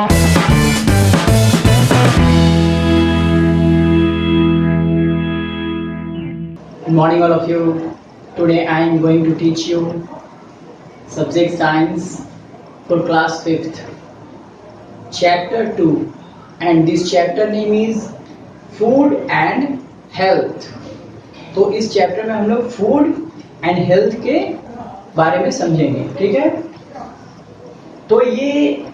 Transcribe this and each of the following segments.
Good morning all of you. Today I am going to teach you subject science for class 5th chapter 2 and this chapter name is food and health. तो इस chapter में हम लोग food and health के बारे में समझेंगे, ठीक है। तो ये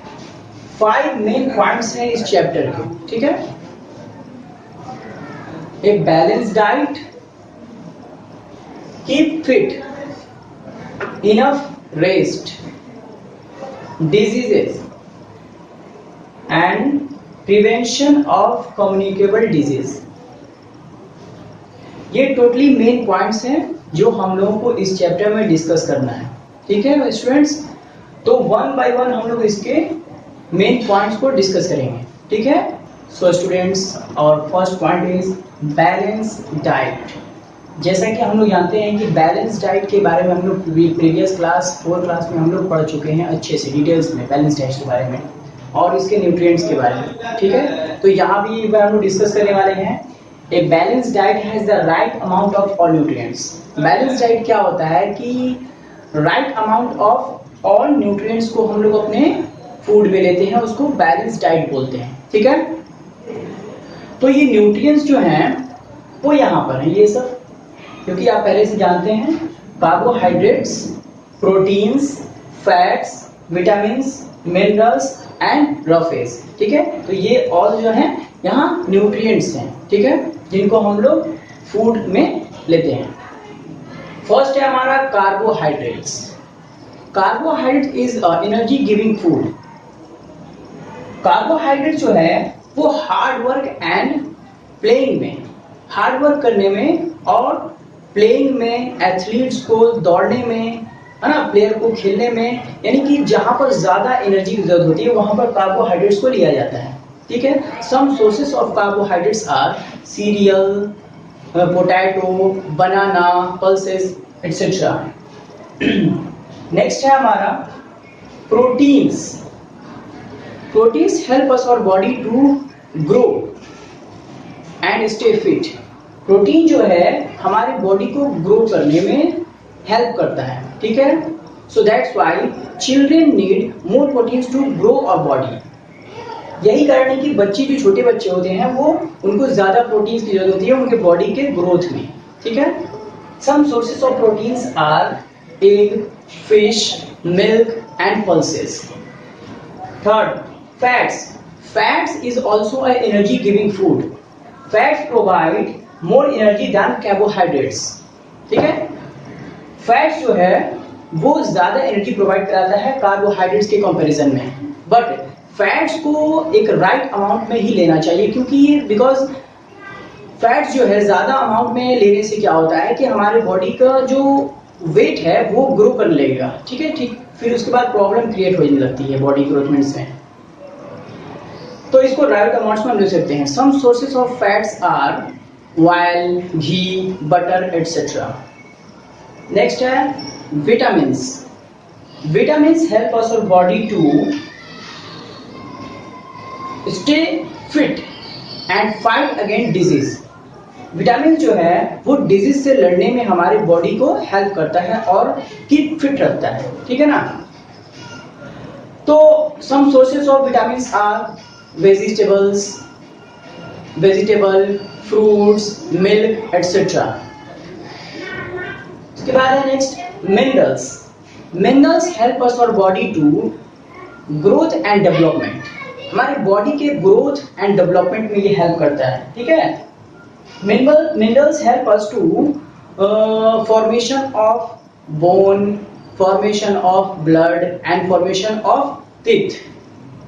5 मेन पॉइंट्स हैं इस चैप्टर के, ठीक है। एक balance diet, keep fit, enough rest, diseases and prevention of communicable disease। ये टोटली मेन पॉइंट्स हैं जो हम लोगों को इस चैप्टर में डिस्कस करना है, ठीक है स्टूडेंट्स। तो वन बाय वन हम लोग इसके मेन पॉइंट्स को डिस्कस करेंगे, ठीक है। सो स्टूडेंट्स, और first point is balance diet. जैसा कि हम लोग जानते हैं कि बैलेंस डाइट के बारे में हम लोग प्रीवियस क्लास 4 क्लास में हम लोग पढ़ चुके हैं अच्छे से डिटेल्स में बैलेंस डाइट के बारे में और इसके न्यूट्रिएंट्स के बारे में, ठीक है। तो यहाँ भी एक बार हम लोग डिस्कस करने वाले हैं। A balance diet has the right amount of all nutrients. Balance diet क्या होता है कि right amount of all nutrients को हम लोग अपने फूड में लेते हैं, उसको बैलेंस डाइट बोलते हैं, ठीक है। तो ये न्यूट्रिएंट्स जो हैं वो यहाँ पर हैं, ये सब, क्योंकि आप पहले से जानते हैं carbohydrates, proteins, fats, vitamins, minerals and roughage, ठीक है। तो ये ऑल जो है यहाँ न्यूट्रिएंट्स हैं, ठीक है, जिनको हम लोग फूड में लेते हैं। फर्स्ट है हमारा carbohydrates. Carbohydrate is energy giving food. Carbohydrate जो है वो हार्ड वर्क एंड प्लेइंग में, हार्ड वर्क करने में और प्लेइंग में, एथलीट्स को दौड़ने में, है ना, प्लेयर को खेलने में, यानी कि जहां पर ज्यादा एनर्जी की जरूरत होती है वहां पर कार्बोहाइड्रेट्स को लिया जाता है, ठीक है। Some sources of carbohydrates are cereal, potato, banana, pulses etcetera. Next है हमारा proteins. Proteins help us our body to grow and stay fit. Protein जो है हमारे बॉडी को ग्रो करने में हेल्प करता है, ठीक है। So that's why children need more proteins to grow our body. यही कारण है कि बच्चे जो छोटे बच्चे होते हैं वो उनको ज्यादा प्रोटीन्स की जरूरत होती है उनके बॉडी के ग्रोथ में, ठीक है। Some sources of proteins are egg, fish, milk and pulses. Third, fats. Fats is also a energy giving food. Fats provide more energy than carbohydrates, ठीक है। फैट्स जो है वो ज्यादा एनर्जी प्रोवाइड कराता है कार्बोहाइड्रेट्स के कंपैरिजन में, बट फैट्स को एक राइट अमाउंट में ही लेना चाहिए, क्योंकि ये बिकॉज फैट्स जो है ज्यादा अमाउंट में लेने से क्या होता है कि हमारे बॉडी का जो वेट है वो ग्रो करने लगेगा, ठीक है, ठीक, फिर उसके बाद प्रॉब्लम क्रिएट होने लगती है बॉडी ग्रोथमेंट्स में। तो इसको राइट अमाउंट्स में हम ले सकते हैं। Some sources of fats are oil, ghee, butter etcetera. Next है vitamins. Vitamins help us our body to stay fit and fight against disease. Vitamin जो है वो डिजीज से लड़ने में हमारे बॉडी को हेल्प करता है और कीप फिट रखता है, ठीक है ना। तो some sources of vitamins are vegetables, vegetable, fruits, milk etcetera. इसके बाद है next minerals. Minerals help us our body to growth and development. हमारे बॉडी के ग्रोथ एंड डेवलपमेंट में ये हेल्प करता है, ठीक है। Minerals help us to formation of bone, formation of blood and formation of teeth,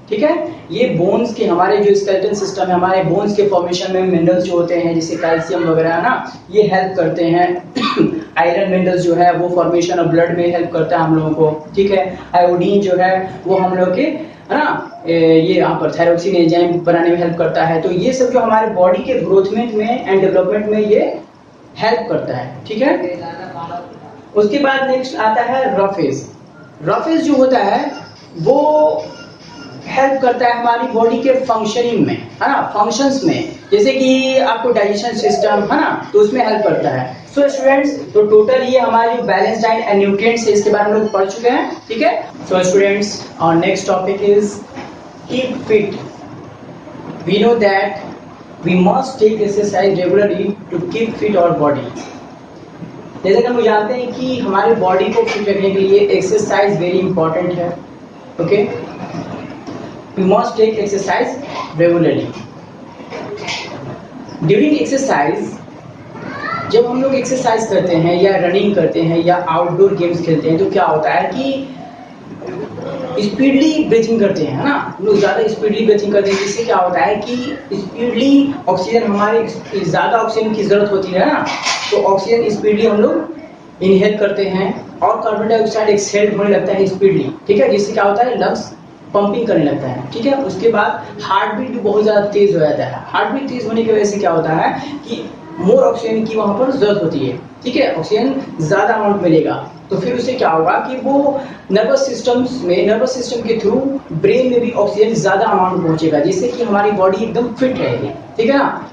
ठीक है। ये बोन्स के हमारे जो स्केलेटन सिस्टम है, हमारे बोन्स के फॉर्मेशन में मिनरल्स जो होते हैं जैसे कैल्शियम वगैरह है ना, ये हेल्प करते हैं। आयरन मिनरल्स जो है वो फॉर्मेशन ऑफ ब्लड में हेल्प करता है हम लोगों को, ठीक है। आयोडीन जो है वो हम लोग के, है ना, ये यहाँ पर थायरोक्सिन एंजाइम बनाने में हेल्प करता है। तो ये सब जो हमारे बॉडी के ग्रोथमेंट में एंड डेवलपमेंट में ये हेल्प करता है, ठीक है। उसके बाद नेक्स्ट आता है रफेज। रफेज जो होता है वो हेल्प करता है हमारी बॉडी के फंक्शनिंग में, है ना, फंक्शंस में, जैसे कि आपको डाइजेशन सिस्टम, है ना, तो उसमें हेल्प करता है। सो स्टूडेंट्स, तो टोटल ये हमारी जो बैलेंस डाइट एंड न्यूट्रिएंट्स है इसके बारे में हम लोग पढ़ चुके हैं, ठीक है। So students, our next topic is keep fit. We know that we must take exercise regularly to keep fit our body. जैसे कि हम जानते हैं कि हमारी बॉडी को फिट रखने के लिए एक्सरसाइज वेरी इंपॉर्टेंट है, okay. We must take exercise regularly. During exercise, जब हम लोग एक्सरसाइज करते हैं या रनिंग करते हैं या आउटडोर गेम्स खेलते हैं तो क्या होता है कि स्पीडली ब्रीथिंग करते हैं, है ना, हम लोग ज़्यादा स्पीडली ब्रीथिंग करते हैं, जिससे क्या होता है कि स्पीडली ऑक्सीजन, हमारे ज़्यादा ऑक्सीजन की ज़रूरत होती है ना, तो ऑक्सीजन स्पीडली हम लोग इनहेल करते हैं और कार्बन डाइऑक्साइड एक्सहेल होने लगता है स्पीडली, ठीक है, जिससे क्या होता है लंग्स पंपिंग करने लगता है, ठीक है। उसके बाद हार्ट बीट भी बहुत ज़्यादा तेज़ हो जाता है। हार्ट बीट तेज़ होने की वजह से क्या होता है कि मोर ऑक्सीजन की वहाँ पर ज़रूरत होती है, ठीक है, ऑक्सीजन ज़्यादा अमाउंट मिलेगा, तो फिर उससे क्या होगा कि वो नर्वस सिस्टम के थ्रू ब्रेन में भी ऑक्सीजन ज़्यादा अमाउंट पहुँचेगा, जिससे कि हमारी बॉडी एकदम फिट रहेगी, ठीक है ना।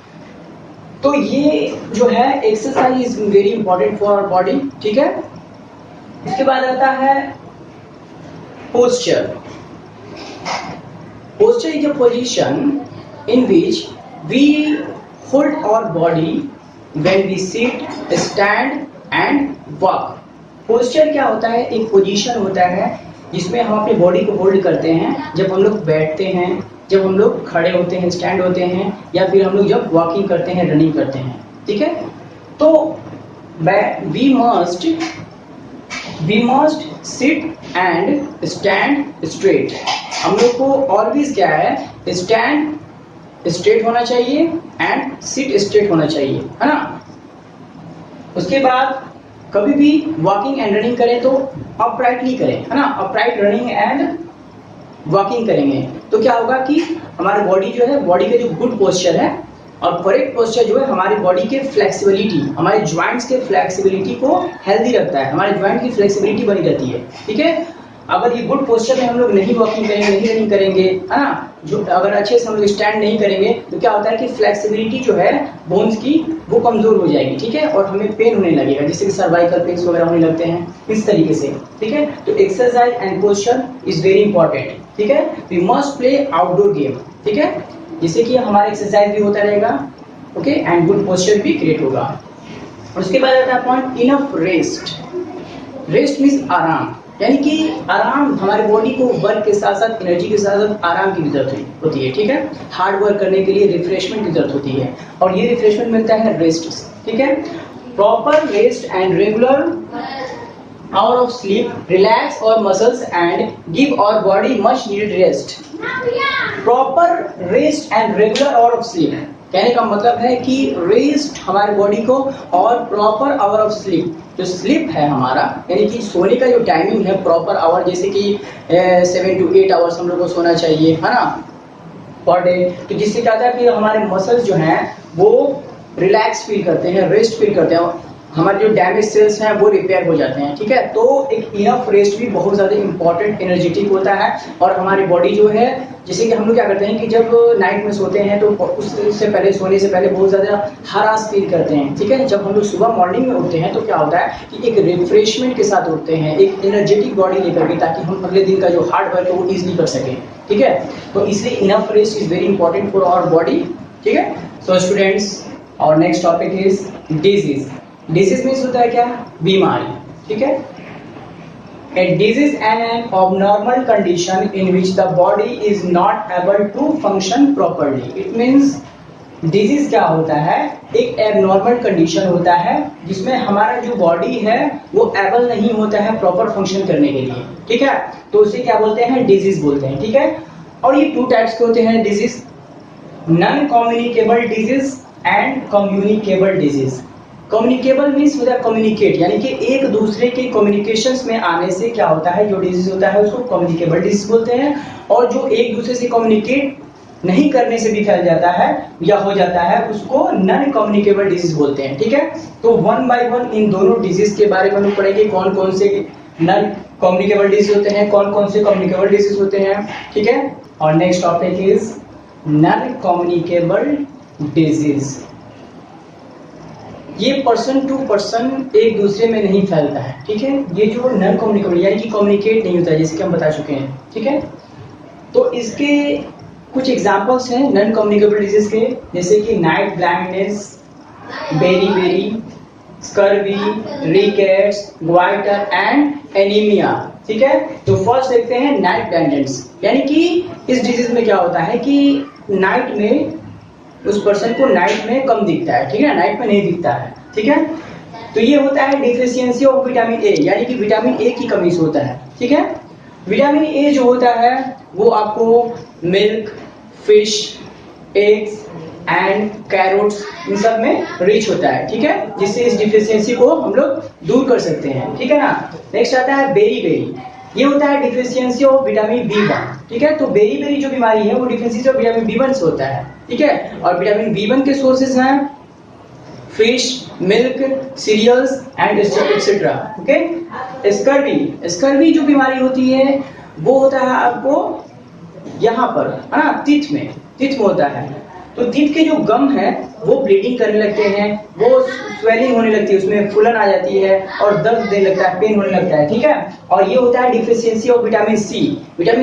तो ये जो है exercise is very important for our body, ठीक है। इसके बाद आता है posture. Posture is a position in which we hold our body when we sit, stand and walk. Posture क्या होता है? एक पोजीशन होता है जिसमें हम अपनी बॉडी को होल्ड करते हैं जब हम लोग बैठते हैं, जब हम लोग खड़े होते हैं, स्टैंड होते हैं, या फिर हम लोग जब वॉकिंग करते हैं, रनिंग करते हैं, ठीक है। तो we must sit and stand straight. हम लोग को ऑलवेज क्या है, स्टैंड स्ट्रेट होना चाहिए एंड सिट स्ट्रेट होना चाहिए, है ना। उसके बाद कभी भी वॉकिंग एंड रनिंग करें तो अपराइटली करें, है ना, अपराइट रनिंग एंड वॉकिंग करेंगे तो क्या होगा कि हमारी बॉडी जो है, बॉडी का जो गुड पोस्चर है और करेक्ट पोस्चर जो है हमारी बॉडी के फ्लेक्सिबिलिटी, हमारे ज्वाइंट्स के फ्लेक्सिबिलिटी को हेल्दी रखता है, हमारे ज्वाइंट की फ्लेक्सिबिलिटी बनी रहती है, ठीक है। अगर ये गुड पोस्चर में हम लोग नहीं वॉकिंग करेंगे, नहीं रनिंग करेंगे, है ना, जो अगर अच्छे से हम लोग स्टैंड नहीं करेंगे तो क्या होता है कि फ्लेक्सिबिलिटी जो है बोन्स की वो कमजोर हो जाएगी, ठीक है, और हमें पेन होने लगेगा, जिससे कि सर्वाइकल पेन्स वगैरह होने लगते हैं इस तरीके से, ठीक है। तो exercise and posture is very important, ठीक है। We must play outdoor game, ठीक है, जिससे कि हमारा एक्सरसाइज भी होता रहेगा, ओके, एंड गुड पोस्चर भी क्रिएट होगा। उसके बाद आता है point enough rest. Rest means आराम, यानी कि आराम, हमारे बॉडी को वर्क के साथ साथ, एनर्जी के साथ साथ आराम की भी जरूरत होती है, ठीक है। हार्ड वर्क करने के लिए रिफ्रेशमेंट की जरूरत होती है और ये रिफ्रेशमेंट मिलता है रेस्ट से, ठीक है। Proper rest and regular hour of sleep relax our muscles and give our body much needed rest. Proper rest and regular hour of sleep, कहने का मतलब है कि रेस्ट हमारे बॉडी को और प्रॉपर आवर ऑफ स्लीप, जो स्लीप है हमारा, यानी कि सोने का जो टाइमिंग है प्रॉपर आवर, जैसे कि 7 to 8 आवर्स हम लोग को सोना चाहिए, है ना, पर डे। तो जिससे क्या होता है कि हमारे मसल्स जो हैं वो रिलैक्स फील करते हैं, रेस्ट फील करते हैं, हमारे जो डैमेज सेल्स हैं वो रिपेयर हो जाते हैं, ठीक है। तो एक इनफ रेस्ट भी बहुत ज़्यादा इंपॉर्टेंट, एनर्जेटिक होता है और हमारी बॉडी जो है, जैसे कि हम लोग क्या करते हैं कि जब नाइट में सोते हैं तो उससे पहले, सोने से पहले बहुत ज़्यादा हरास फील करते हैं, ठीक है। जब हम लोग सुबह मॉर्निंग में उठते हैं तो क्या होता है कि एक रिफ्रेशमेंट के साथ उठते हैं, एक एनर्जेटिक बॉडी लेकर के, ताकि हम अगले दिन का जो हार्ड वर्क है वो ईजिली कर सकें, ठीक है। तो इसलिए enough rest is very important for our body, ठीक है। So students, our next topic is disease. Disease means होता है क्या, बीमारी, ठीक है। A disease is an abnormal condition in which the body is not able to function properly. It means disease क्या होता है, एक एबनॉर्मल कंडीशन होता है जिसमें हमारा जो बॉडी है वो एबल नहीं होता है प्रॉपर फंक्शन करने के लिए, ठीक है। तो उसे क्या बोलते हैं, डिजीज बोलते हैं, ठीक है। और ये 2 टाइप्स के होते हैं disease, non communicable disease and communicable disease. Communicable means होता है कम्युनिकेट, यानी कि एक दूसरे के कम्युनिकेशंस में आने से क्या होता है, जो डिजीज होता है उसको कम्युनिकेबल डिजीज बोलते हैं। और जो एक दूसरे से कम्युनिकेट नहीं करने से भी फैल जाता है या हो जाता है उसको नॉन कम्युनिकेबल डिजीज बोलते हैं, ठीक है। तो 1 by 1 इन दोनों डिजीज के बारे में हम लोग पढ़ेंगे, कौन कौन से नॉन कम्युनिकेबल डिजीज होते हैं, कौन कौन से कम्युनिकेबल डिजीज होते हैं, ठीक है। और next topic is non communicable disease. ये पर्सन टू पर्सन एक दूसरे में नहीं फैलता है, ठीक है। ये जो नॉन कम्युनिकेबल यानी कि कम्युनिकेट नहीं होता है, जैसे कि हम बता चुके हैं, ठीक है। तो इसके कुछ एग्जांपल्स हैं नॉन कम्युनिकेबल डिजीज के, जैसे कि night blindness, beri, scurvy, rickets, goitre and anaemia, ठीक है। तो फर्स्ट देखते हैं नाइट ब्लाइंडनेस, यानी कि इस डिजीज में क्या होता है कि नाइट में उस पर्सन को नाइट में कम दिखता है, ठीक है, नाइट में नहीं दिखता है, ठीक है। तो ये होता है डिफिशियंसी ऑफ विटामिन ए, यानी कि विटामिन ए की कमी से होता है, ठीक है। विटामिन ए जो होता है वो आपको milk, fish, eggs and carrots इन सब में रिच होता है, ठीक है, जिससे इस डिफिशियंसी को हम लोग दूर कर सकते हैं, ठीक है ना। नेक्स्ट आता है बेरी, ये होता है डिफिशियंसी ऑफ विटामिन B1, ठीक है। तो बेरी जो बीमारी है वो डिफिशियंसी ऑफ विटामिन B1 से होता है, ठीक है। और विटामिन B1 के सोर्सेज हैं fish, milk, cereals and etcetera, okay. Scurvy जो बीमारी होती है वो होता है आपको यहाँ पर, है ना, तीत में होता है। तो तीत के जो गम है वो ब्लीडिंग करने लगते हैं, वो स्वेलिंग होने लगती है, उसमें फूलन आ जाती है और दर्द देने लगता है, पेन होने लगता है, ठीक है। और ये होता है डिफिशियंसी ऑफ विटामिन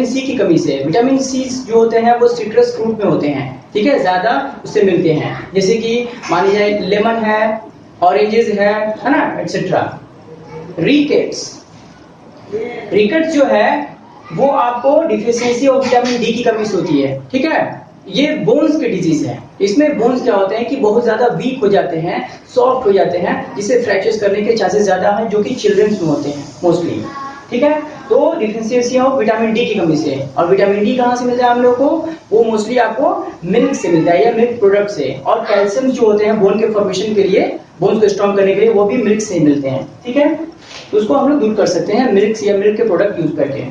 सी की कमी से। विटामिन सी जो होते हैं वो सिट्रस फ्रूट में होते हैं, ठीक है, ज्यादा उससे मिलते हैं, जैसे कि मान लीजिए लेमन है, ऑरेंजेस है ना, एक्सेट्रा। रिकेट्स जो है वो आपको डिफिशियंसी ऑफ विटामिन डी की कमी से होती है, ठीक है। ये बोन्स के डिजीज है। इसमें बोन्स क्या होते हैं कि बहुत ज्यादा वीक हो जाते हैं, सॉफ्ट हो जाते हैं, जिससे फ्रैक्चर्स करने के चांसेस ज्यादा हैं, जो कि चिल्ड्रंस में होते हैं मोस्टली, ठीक है। तो डिफिशियंसी ऑफ विटामिन डी की कमी से। और विटामिन डी कहाँ से मिलता है हम लोग को? वो मोस्टली आपको मिल्क से मिलता है या मिल्क प्रोडक्ट से। और कैल्शियम जो होते हैं बोन के फॉर्मेशन के लिए, बोन्स को स्ट्रॉन्ग करने के लिए, वो भी मिल्क से ही मिलते हैं, ठीक है। तो उसको हम लोग दूर कर सकते हैं मिल्क या मिल्क के प्रोडक्ट यूज करके,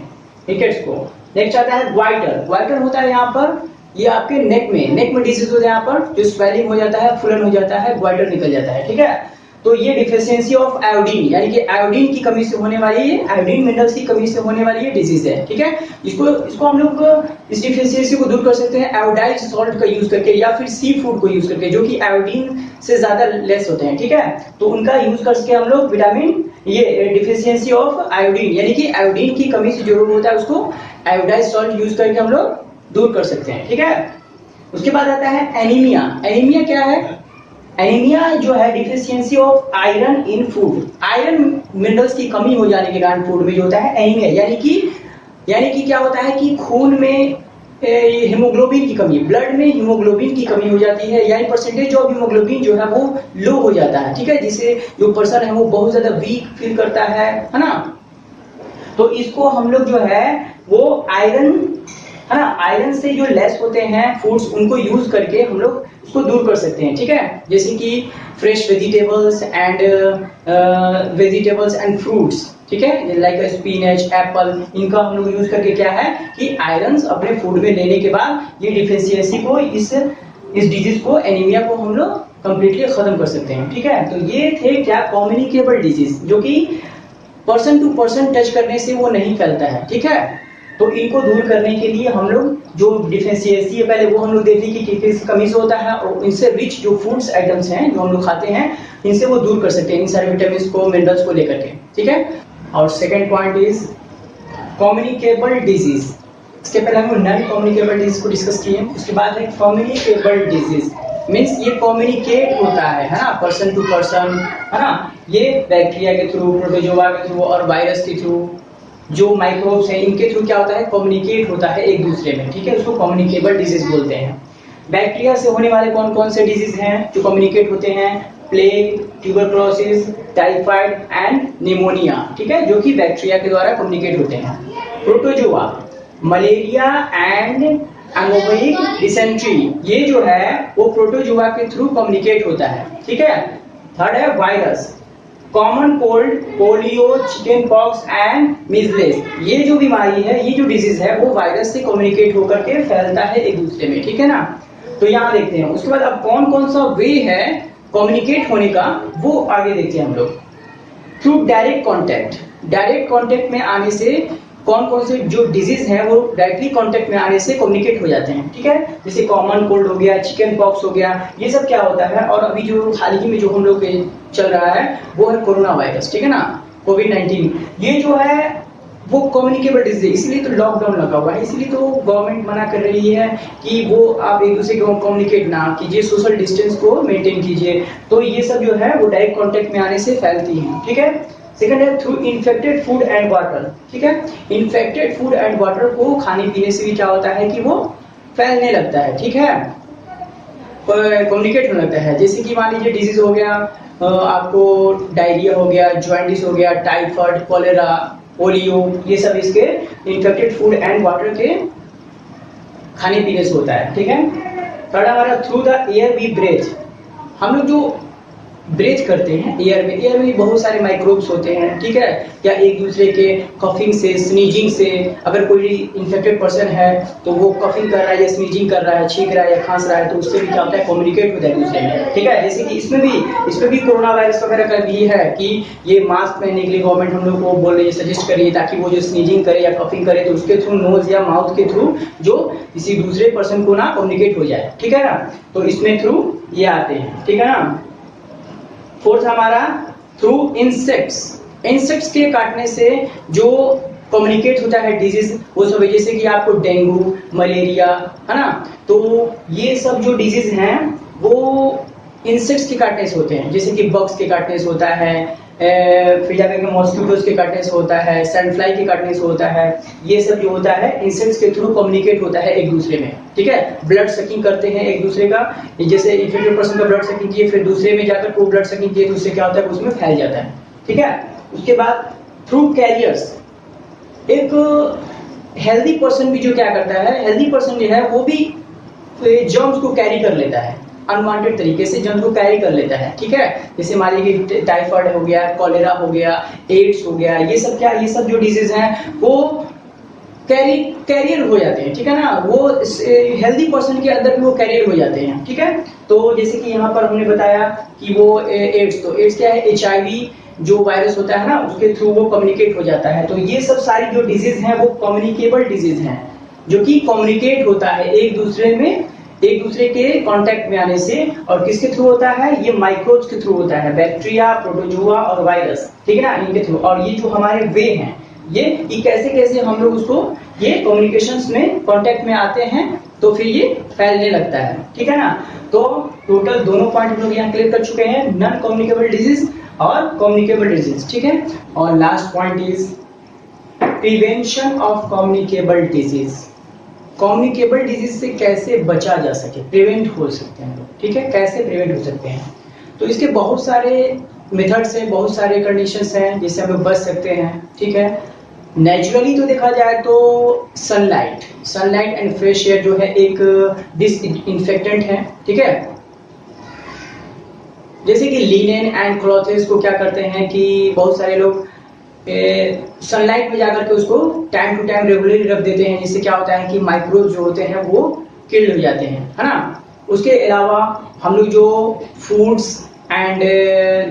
रिकेट्स को। नेक्स्ट आता है ग्वाइटर होता है यहाँ पर, ये आपके नेक में डिजीज होता है, यहाँ पर जो स्वेलिंग हो जाता है, फूलन हो जाता है, ग्वाइटर निकल जाता है, ठीक है। तो ये डिफिशियंसी ऑफ आयोडीन, यानी कि आयोडीन की कमी से होने वाली, आयोडीन मिनरल्स की कमी से होने वाली ये डिजीज है, ठीक है। इसको हम लोग इस डिफिशियंसी को दूर कर सकते हैं आयोडाइज्ड सॉल्ट का यूज करके या फिर सी फूड को यूज करके, जो कि आयोडीन से ज्यादा लेस होते हैं, ठीक है। तो उनका यूज करके हम लोग विटामिन, ये डिफिशियंसी ऑफ आयोडीन यानी कि आयोडीन की कमी से जो होता है उसको आयोडाइज्ड सॉल्ट यूज करके हम लोग दूर कर सकते हैं, ठीक है। उसके बाद आता है एनीमिया क्या है? एनीमिया जो है deficiency of iron in food, iron minerals की कमी हो जाने के कारण फूड में जो होता है एनीमिया, यानी कि क्या होता है कि खून में हीमोग्लोबिन की कमी, ब्लड में हीमोग्लोबिन की कमी हो जाती है, यानी परसेंटेज ऑफ हीमोग्लोबिन जो है वो लो हो जाता है, ठीक है, जिससे जो पर्सन है वो बहुत ज्यादा वीक फील करता है ना। तो इसको हम लोग जो है वो आयरन, है ना, आयरन से जो लेस होते हैं फूड्स, उनको यूज करके हम लोग उसको दूर कर सकते हैं, ठीक है। जैसे कि फ्रेश वेजिटेबल्स एंड फ्रूट्स, ठीक है, लाइक स्पिनच, एप्पल, इनका हम लोग यूज करके क्या है कि आयरन्स अपने फूड में लेने के बाद ये डिफिशियंसी को, इस डिजीज को, एनीमिया को हम लोग कंप्लीटली खत्म कर सकते हैं, ठीक है। तो ये थे क्या कम्युनिकेबल डिजीज, जो कि पर्सन टू पर्सन टच करने से वो नहीं फैलता है, ठीक है। तो इनको दूर करने के लिए हम लोग जो डिफिशियंसी है पहले वो हम लोग देख ली कि किस कमी से होता है, और इनसे रिच जो फूड्स आइटम्स हैं जो हम लोग खाते हैं, इनसे वो दूर कर सकते हैं इन सारे विटामिन को, मिनरल्स को लेकर के, ठीक है। और second point is communicable disease. इसके पहले हम नॉन कम्युनिकेबल डिजीज को डिस्कस किए, उसके बाद है कम्युनिकेबल डिजीज, मीन्स ये कम्युनिकेट होता है ना, पर्सन टू पर्सन, है ना, ये बैक्टीरिया के थ्रू, प्रोटोजोआ के थ्रू और वायरस के थ्रू, जो माइक्रोब्स हैं इनके थ्रू क्या होता है, कम्युनिकेट होता है एक दूसरे में, ठीक है, उसको कम्युनिकेबल डिजीज बोलते हैं। बैक्टीरिया से होने वाले कौन कौन से डिजीज हैं जो कम्युनिकेट होते हैं? Plague, tuberculosis, typhoid and pneumonia, ठीक है, जो कि बैक्टीरिया के द्वारा कम्युनिकेट होते हैं। Protozoa, malaria and amoebic dysentery, ये जो है वो प्रोटोजोआ के थ्रू कम्युनिकेट होता है, ठीक है। थर्ड है virus, common cold, polio, chicken pox and measles, ये जो बीमारी है, ये जो डिजीज है वो वायरस से कम्युनिकेट होकर के फैलता है एक दूसरे में, ठीक है ना। तो यहाँ देखते हैं। उसके बाद अब कौन कौन सा वे है कम्युनिकेट होने का, वो आगे देखते हैं हम लोग। थ्रू डायरेक्ट कांटेक्ट में आने से कौन कौन से जो डिजीज हैं वो डायरेक्टली कांटेक्ट में आने से कम्युनिकेट हो जाते हैं, ठीक है। जैसे कॉमन कोल्ड हो गया, चिकन पॉक्स हो गया, ये सब क्या होता है। और अभी जो हाल ही में जो हम लोग के चल रहा है वो है कोरोना वायरस, ठीक है ना, कोविड-19। ये जो है वो कम्युनिकेबल डिजीज है, इसलिए तो लॉकडाउन लगा हुआ है, इसलिए तो गवर्नमेंट मना कर रही है कि वो आप एक दूसरे को कम्युनिकेट ना कीजिए, सोशल डिस्टेंस को मेंटेन कीजिए। तो ये सब जो है वो डायरेक्ट कांटेक्ट में आने से फैलती हैं, ठीक है। सेकंड है through infected food and water, ठीक है। इन्फेक्टेड फूड एंड वाटर को खाने पीने से भी क्या होता है कि वो फैलने लगता है, ठीक है, कम्युनिकेट होने लगता है। जैसे कि मान लीजिए डिजीज हो गया, आपको डायरिया हो गया, जॉन्डिस हो गया, टाइफाइड, कॉलेरा, पोलियो, ये सब इसके इन्फेक्टेड फूड एंड वाटर के खाने पीने से होता है, ठीक है। थर्ड हमारा through the air we breathe, हम लोग जो ब्रेथ करते हैं एयर में बहुत सारे माइक्रोब्स होते हैं, ठीक है। या एक दूसरे के कफिंग से, स्नीजिंग से, अगर कोई इन्फेक्टेड पर्सन है तो वो कफिंग कर रहा है या स्नीजिंग कर रहा है, छींक रहा है या खांस रहा है, तो उससे भी क्या होता है, कम्युनिकेट होता है एक दूसरे में, ठीक है। जैसे कि इसमें भी कोरोना वायरस वगैरह का भी है कि ये मास्क पहनने के लिए गवर्नमेंट हम लोग को बोल रही है, सजेस्ट कर रही है, ताकि वो जो स्नीजिंग करे या कफिंग करे तो उसके थ्रू, नोज या माउथ के थ्रू जो किसी दूसरे पर्सन को ना कम्युनिकेट हो जाए, ठीक है ना। तो इसमें थ्रू ये आते हैं, ठीक है ना। फोर्थ हमारा थ्रू इंसेक्ट्स, इंसेक्ट्स के काटने से जो कम्युनिकेट होता है डिजीज, वो सब जैसे कि आपको डेंगू, मलेरिया, है ना, तो ये सब जो डिजीज हैं वो इंसेक्ट्स के काटने से होते हैं। जैसे कि बग्स के काटने से होता है, फिर जाकर के मॉस्किटोज के काटने से होता है, सैंडफ्लाई के काटने से होता है। ये सब जो होता है इंसेक्ट्स के थ्रू कम्युनिकेट होता है एक दूसरे में, ठीक है। ब्लड सकिंग करते हैं एक दूसरे का, जैसे इन्फेक्टेड पर्सन का ब्लड सकिंग किए, फिर दूसरे में जाकर को ब्लड सकिंग किए, तो उससे क्या होता है, उसमें फैल जाता है, ठीक है। उसके बाद थ्रू कैरियर्स, एक हेल्दी पर्सन भी जो क्या करता है, हेल्दी पर्सन जो है वो भी जर्म्स को कैरी कर लेता है, अनवांटेड तरीके से जर्म्स को कैरी कर लेता है, ठीक है। जैसे मान लीजिए टाइफाइड हो गया, कॉलेरा हो गया, एड्स हो गया, ये सब क्या, ये सब जो डिजीज हैं वो कैरियर हो जाते हैं, ठीक है ना। वो हेल्दी पर्सन के अंदर भी वो कैरियर हो जाते हैं, ठीक है। तो जैसे कि यहाँ पर हमने बताया कि वो एड्स, तो एड्स क्या है, HIV जो वायरस होता है ना, उसके थ्रू वो कम्युनिकेट हो जाता है। तो ये सब सारी जो डिजीज हैं वो कम्युनिकेबल डिजीज हैं, जो कि कम्युनिकेट होता है एक दूसरे में, एक दूसरे के कांटेक्ट में आने से। और किसके थ्रू होता है, ये माइक्रोब्स के थ्रू होता है, बैक्टीरिया, प्रोटोजोआ और वायरस, ठीक है ना, इनके थ्रू। और ये जो हमारे वे हैं, ये कैसे कैसे हम लोग उसको, ये कम्युनिकेशंस में कांटेक्ट में आते हैं, तो फिर ये फैलने लगता है, ठीक है ना। तो टोटल दोनों पॉइंट हम लोग यहाँ क्लियर कर चुके हैं, नॉन कम्युनिकेबल डिजीज और कम्युनिकेबल डिजीज, ठीक है। और last point is prevention of communicable disease. Communicable disease से कैसे बचा जा सके, प्रिवेंट हो सकते हैं, ठीक है, कैसे प्रिवेंट हो सकते हैं। तो इसके बहुत सारे मेथड्स हैं, बहुत सारे कंडीशंस हैं जिससे हम लोग बच सकते हैं, ठीक है। नेचुरली तो देखा जाए तो सनलाइट एंड फ्रेश एयर जो है एक डिसइंफेक्टेंट है, ठीक है। जैसे कि लिनेन एंड क्लॉथेस को क्या करते हैं कि बहुत सारे लोग सनलाइट में जाकर के उसको टाइम टू टाइम रेगुलरली रख देते हैं, जिससे क्या होता है कि माइक्रोब जो होते हैं वो किल हो जाते हैं, है ना। उसके अलावा हम लोग जो फूड्स एंड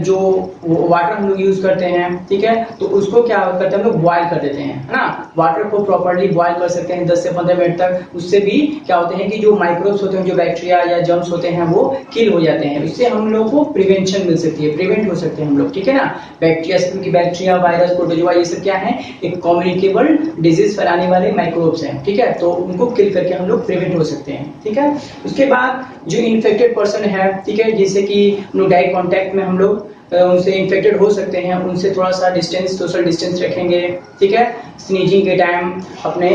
जो वाटर हम लोग यूज करते हैं, ठीक है, तो उसको क्या करते हैं हम लोग बॉयल कर देते हैं, है ना। वाटर को प्रॉपर्ली बॉयल कर सकते हैं 10 से 15 मिनट तक। उससे भी क्या होते हैं कि जो माइक्रोब्स होते हैं, जो बैक्टीरिया या जर्म्स होते हैं वो किल हो जाते हैं। इससे हम लोग को प्रिवेंशन मिल सकती है, प्रिवेंट हो सकते हैं हम लोग, ठीक है ना। बैक्टीरिया, वायरस, प्रोटोजोआ, ये सब क्या है, एक कम्युनिकेबल डिजीज फैलाने वाले माइक्रोब्स हैं, ठीक है। तो उनको किल करके हम लोग प्रिवेंट हो सकते हैं, ठीक है। उसके बाद जो इन्फेक्टेड पर्सन है, ठीक है, जैसे कि डायरेक्ट कांटेक्ट में हम लोग उनसे इन्फेक्टेड हो सकते हैं, उनसे थोड़ा सा डिस्टेंस, सोशल डिस्टेंस रखेंगे, ठीक है। स्नीजिंग के टाइम अपने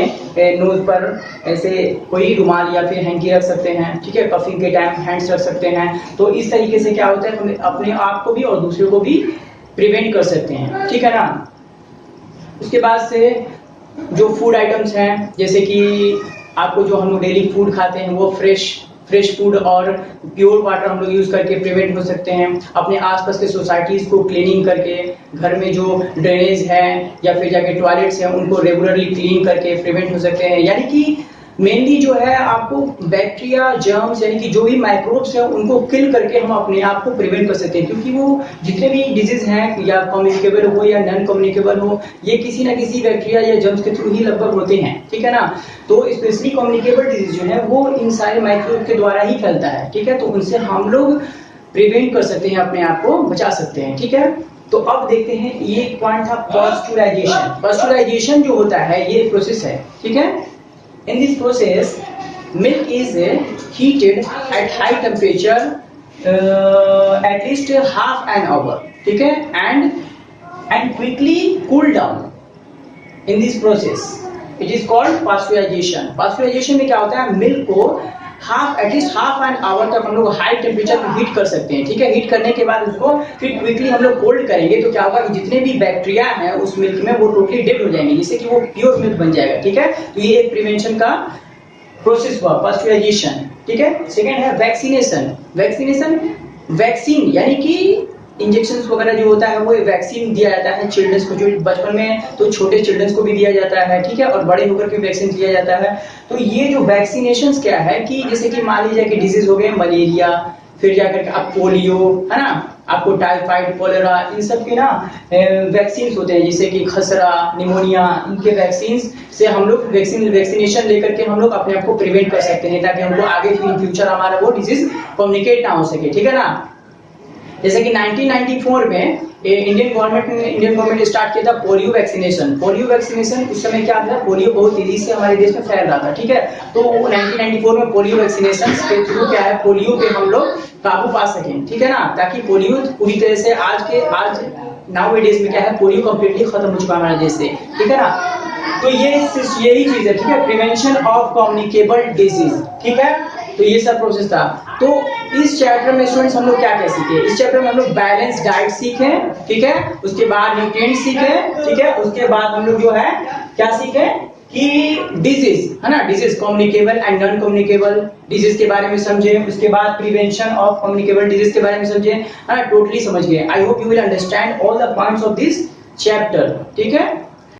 नोज पर ऐसे कोई रुमाल या फिर हैंकी रख सकते हैं, ठीक है। कफिंग के टाइम हैंड्स रख सकते हैं। तो इस तरीके से क्या होता है, हम अपने आप को भी और दूसरे को भी प्रिवेंट कर सकते हैं, ठीक है ना। उसके बाद से जो फूड आइटम्स हैं, जैसे कि आपको जो हम लोग डेली फूड खाते हैं वो फ्रेश फूड और प्योर वाटर हम लोग यूज करके प्रिवेंट हो सकते हैं। अपने आसपास के सोसाइटीज को क्लीनिंग करके, घर में जो ड्रेनेज है या फिर जाके टॉयलेट्स हैं उनको रेगुलरली क्लीन करके प्रिवेंट हो सकते हैं। यानी कि मेनली जो है आपको बैक्टीरिया, जर्म्स यानी कि जो भी माइक्रोब्स हैं उनको किल करके हम अपने आप को प्रिवेंट कर सकते हैं, क्योंकि वो जितने भी डिजीज हैं या कम्युनिकेबल हो या नॉन कम्युनिकेबल हो, ये किसी ना किसी बैक्टीरिया या जर्म्स के थ्रू ही लगभग होते हैं, ठीक है ना। तो स्पेशली कम्युनिकेबल डिजीज जो है वो इन सारे माइक्रोब के द्वारा ही फैलता है, ठीक है। तो उनसे हम लोग प्रिवेंट कर सकते हैं, अपने आप को बचा सकते हैं, ठीक है। तो अब देखते हैं, ये पॉइंट था पास्चुराइजेशन। पास्चुराइजेशन जो होता है ये प्रोसेस है, ठीक है। In this process, milk is heated at high temperature at least half an hour, ठीक है, and quickly cool down. In this process, it is called pasteurization. Pasteurization में क्या होता है, मिल्क को एटलीस्ट हाफ एन आवर तक हम लोग हाई टेम्परेचर पे हीट कर सकते हैं, ठीक है। हीट करने के बाद उसको फिर क्विकली हम लोग कोल्ड करेंगे, तो क्या होगा कि जितने भी बैक्टीरिया हैं उस मिल्क में वो टोटली डेड हो जाएंगे, जिससे कि वो प्योर मिल्क बन जाएगा, ठीक है। तो ये एक प्रिवेंशन का प्रोसेस हुआ, पास्चुराइजेशन, ठीक है। सेकेंड है वैक्सीनेशन। वैक्सीन यानी कि इंजेक्शन वगैरह जो होता है वो वैक्सीन दिया जाता है चिल्ड्रंस को, जो बचपन में तो छोटे चिल्ड्रंस को भी दिया जाता है, ठीक है, और बड़े होकर के वैक्सीन दिया जाता है। तो ये जो वैक्सीनेशन क्या है कि जैसे कि मान लीजिए कि डिजीज हो गए मलेरिया, फिर जाकर के आप पोलियो, है ना, आपको टाइफाइड, कोलेरा, इन सब के ना वैक्सीन होते हैं, जैसे कि खसरा, निमोनिया, इनके वैक्सीन से हम लोग वैक्सीनेशन लेकर के हम लोग अपने आप को प्रिवेंट कर सकते हैं, ताकि हमको आगे इन फ्यूचर हमारा वो डिजीज कम्युनिकेट ना हो सके, ठीक है ना। जैसे कि 1994 में इंडियन गवर्नमेंट ने स्टार्ट किया था पोलियो वैक्सीनेशन। पोलियो वैक्सीनेशन उस समय क्या था, पोलियो बहुत तेजी से हमारे देश में फैल रहा था, ठीक है। तो 1994 में पोलियो वैक्सीनेशन के थ्रू क्या है, पोलियो पे हम लोग काबू पा सकें, ठीक है ना, ताकि पोलियो पूरी तरह से आज नाउ डेज में क्या है, पोलियो कंप्लीटली खत्म हो चुका है हमारे देश से, ठीक है ना। तो ये यही चीज है, ठीक है, प्रिवेंशन ऑफ कम्युनिकेबल डिजीज, ठीक है। तो ये सब प्रोसेस था। तो इस चैप्टर में स्टूडेंट्स हम लोग क्या क्या सीखे, इस चैप्टर में हम लोग बैलेंस डाइट सीखे, ठीक है, उसके बाद न्यूट्रिएंट सीखे, ठीक है, उसके बाद हम लोग जो है क्या सीखे कि डिजीज, है ना, disease communicable and non communicable disease के बारे में समझे, उसके बाद प्रिवेंशन ऑफ कम्युनिकेबल डिजीज के बारे में समझे, है ना, टोटली समझ गए। I hope you will understand all the points of this chapter, ठीक है।